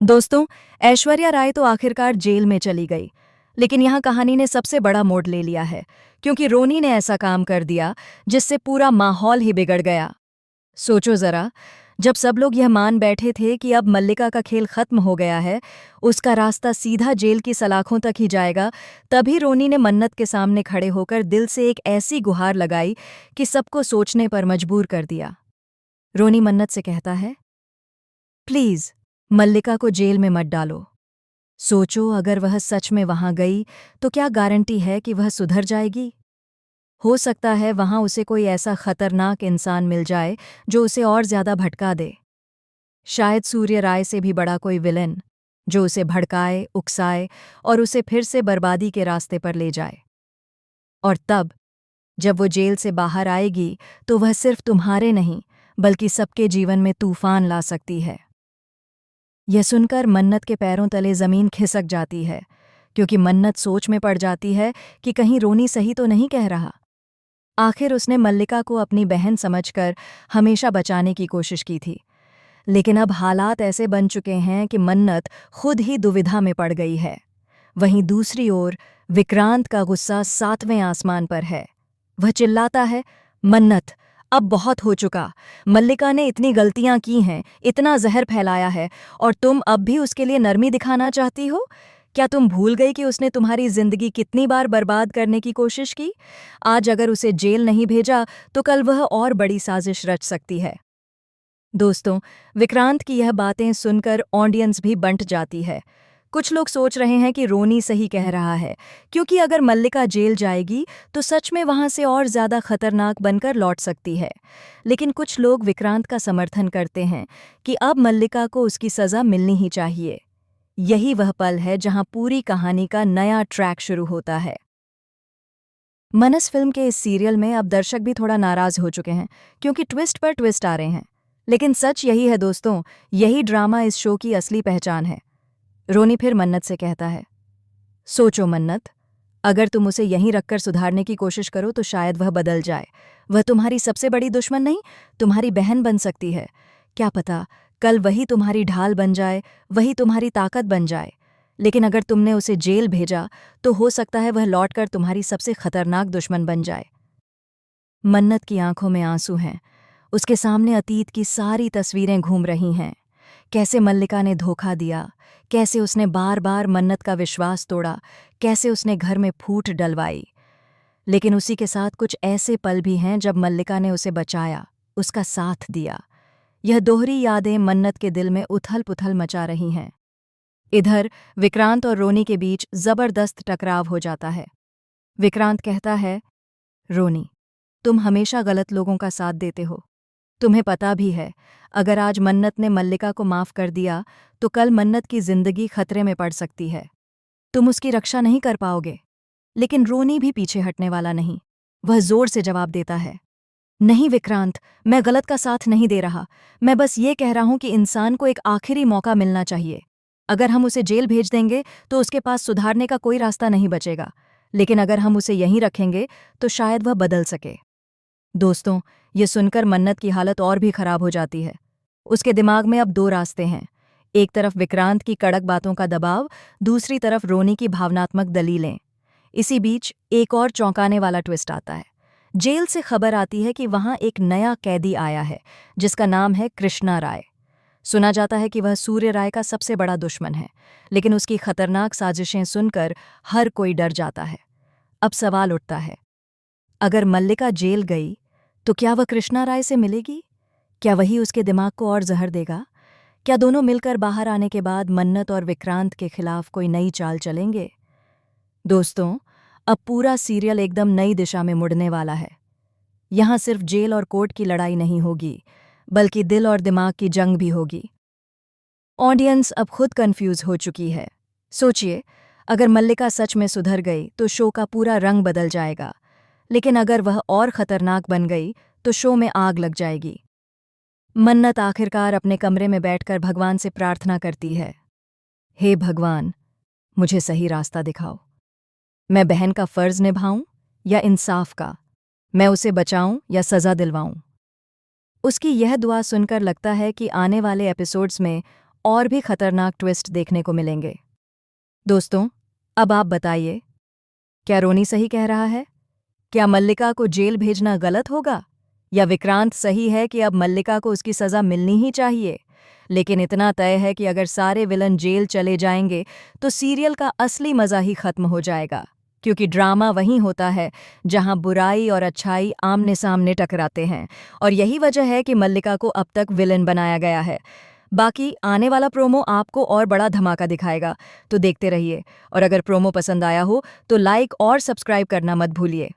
दोस्तों, ऐश्वर्या राय तो आखिरकार जेल में चली गई। लेकिन यहाँ कहानी ने सबसे बड़ा मोड़ ले लिया है, क्योंकि रोनी ने ऐसा काम कर दिया जिससे पूरा माहौल ही बिगड़ गया। सोचो जरा, जब सब लोग यह मान बैठे थे कि अब मल्लिका का खेल खत्म हो गया है, उसका रास्ता सीधा जेल की सलाखों तक ही जाएगा, तभी रोनी ने मन्नत के सामने खड़े होकर दिल से एक ऐसी गुहार लगाई कि सबको सोचने पर मजबूर कर दिया। रोनी मन्नत से कहता है, प्लीज मल्लिका को जेल में मत डालो। सोचो, अगर वह सच में वहां गई तो क्या गारंटी है कि वह सुधर जाएगी? हो सकता है वहां उसे कोई ऐसा खतरनाक इंसान मिल जाए जो उसे और ज्यादा भटका दे। शायद सूर्य राय से भी बड़ा कोई विलेन, जो उसे भड़काए, उकसाए और उसे फिर से बर्बादी के रास्ते पर ले जाए। और तब जब वो जेल से बाहर आएगी तो वह सिर्फ तुम्हारे नहीं, बल्कि सबके जीवन में तूफान ला सकती है। यह सुनकर मन्नत के पैरों तले जमीन खिसक जाती है, क्योंकि मन्नत सोच में पड़ जाती है कि कहीं रोनी सही तो नहीं कह रहा। आखिर उसने मल्लिका को अपनी बहन समझकर हमेशा बचाने की कोशिश की थी, लेकिन अब हालात ऐसे बन चुके हैं कि मन्नत खुद ही दुविधा में पड़ गई है। वहीं दूसरी ओर विक्रांत का गुस्सा 7वें आसमान पर है। वह चिल्लाता है, मन्नत, अब बहुत हो चुका। मल्लिका ने इतनी गलतियां की हैं, इतना जहर फैलाया है, और तुम अब भी उसके लिए नरमी दिखाना चाहती हो? क्या तुम भूल गई कि उसने तुम्हारी जिंदगी कितनी बार बर्बाद करने की कोशिश की? आज अगर उसे जेल नहीं भेजा तो कल वह और बड़ी साजिश रच सकती है। दोस्तों, विक्रांत की यह बातें सुनकर ऑडियंस भी बंट जाती है। कुछ लोग सोच रहे हैं कि रोनी सही कह रहा है, क्योंकि अगर मल्लिका जेल जाएगी तो सच में वहां से और ज्यादा खतरनाक बनकर लौट सकती है। लेकिन कुछ लोग विक्रांत का समर्थन करते हैं कि अब मल्लिका को उसकी सजा मिलनी ही चाहिए। यही वह पल है जहां पूरी कहानी का नया ट्रैक शुरू होता है। मनस फिल्म के इस सीरियल में अब दर्शक भी थोड़ा नाराज हो चुके हैं, क्योंकि ट्विस्ट पर ट्विस्ट आ रहे हैं। लेकिन सच यही है दोस्तों, यही ड्रामा इस शो की असली पहचान है। रोनी फिर मन्नत से कहता है, सोचो मन्नत, अगर तुम उसे यहीं रखकर सुधारने की कोशिश करो तो शायद वह बदल जाए। वह तुम्हारी सबसे बड़ी दुश्मन नहीं, तुम्हारी बहन बन सकती है। क्या पता कल वही तुम्हारी ढाल बन जाए, वही तुम्हारी ताकत बन जाए। लेकिन अगर तुमने उसे जेल भेजा तो हो सकता है वह लौटकर तुम्हारी सबसे खतरनाक दुश्मन बन जाए। मन्नत की आंखों में आंसू हैं। उसके सामने अतीत की सारी तस्वीरें घूम रही हैं। कैसे मल्लिका ने धोखा दिया, कैसे उसने बार बार मन्नत का विश्वास तोड़ा, कैसे उसने घर में फूट डलवाई। लेकिन उसी के साथ कुछ ऐसे पल भी हैं जब मल्लिका ने उसे बचाया, उसका साथ दिया। यह दोहरी यादें मन्नत के दिल में उथल पुथल मचा रही हैं। इधर विक्रांत और रोनी के बीच जबरदस्त टकराव हो जाता है। विक्रांत कहता है, रोनी, तुम हमेशा गलत लोगों का साथ देते हो। तुम्हें पता भी है, अगर आज मन्नत ने मल्लिका को माफ कर दिया तो कल मन्नत की जिंदगी खतरे में पड़ सकती है। तुम उसकी रक्षा नहीं कर पाओगे। लेकिन रोनी भी पीछे हटने वाला नहीं। वह जोर से जवाब देता है, नहीं विक्रांत, मैं गलत का साथ नहीं दे रहा। मैं बस ये कह रहा हूं कि इंसान को एक आखिरी मौका मिलना चाहिए। अगर हम उसे जेल भेज देंगे तो उसके पास सुधारने का कोई रास्ता नहीं बचेगा, लेकिन अगर हम उसे यहीं रखेंगे तो शायद वह बदल सके। दोस्तों, ये सुनकर मन्नत की हालत और भी खराब हो जाती है। उसके दिमाग में अब दो रास्ते हैं। एक तरफ विक्रांत की कड़क बातों का दबाव, दूसरी तरफ रोनी की भावनात्मक दलीलें। इसी बीच एक और चौंकाने वाला ट्विस्ट आता है। जेल से खबर आती है कि वहां एक नया कैदी आया है, जिसका नाम है कृष्णा राय। सुना जाता है कि वह सूर्य राय का सबसे बड़ा दुश्मन है, लेकिन उसकी खतरनाक साजिशें सुनकर हर कोई डर जाता है। अब सवाल उठता है, अगर मल्लिका जेल गई तो क्या वह कृष्णा राय से मिलेगी? क्या वही उसके दिमाग को और जहर देगा? क्या दोनों मिलकर बाहर आने के बाद मन्नत और विक्रांत के खिलाफ कोई नई चाल चलेंगे? दोस्तों, अब पूरा सीरियल एकदम नई दिशा में मुड़ने वाला है। यहाँ सिर्फ जेल और कोर्ट की लड़ाई नहीं होगी, बल्कि दिल और दिमाग की जंग भी होगी। ऑडियंस अब खुद कंफ्यूज हो चुकी है। सोचिए, अगर मल्लिका सच में सुधर गई तो शो का पूरा रंग बदल जाएगा, लेकिन अगर वह और खतरनाक बन गई तो शो में आग लग जाएगी। मन्नत आखिरकार अपने कमरे में बैठकर भगवान से प्रार्थना करती है, हे भगवान, मुझे सही रास्ता दिखाओ। मैं बहन का फर्ज निभाऊं या इंसाफ का? मैं उसे बचाऊं या सजा दिलवाऊं? उसकी यह दुआ सुनकर लगता है कि आने वाले एपिसोड्स में और भी खतरनाक ट्विस्ट देखने को मिलेंगे। दोस्तों, अब आप बताइए, क्या रोनी सही कह रहा है? क्या मल्लिका को जेल भेजना गलत होगा? या विक्रांत सही है कि अब मल्लिका को उसकी सज़ा मिलनी ही चाहिए? लेकिन इतना तय है कि अगर सारे विलन जेल चले जाएंगे तो सीरियल का असली मज़ा ही खत्म हो जाएगा, क्योंकि ड्रामा वहीं होता है जहां बुराई और अच्छाई आमने सामने टकराते हैं। और यही वजह है कि मल्लिका को अब तक विलन बनाया गया है। बाकी आने वाला प्रोमो आपको और बड़ा धमाका दिखाएगा, तो देखते रहिए। और अगर प्रोमो पसंद आया हो तो लाइक और सब्सक्राइब करना मत भूलिए।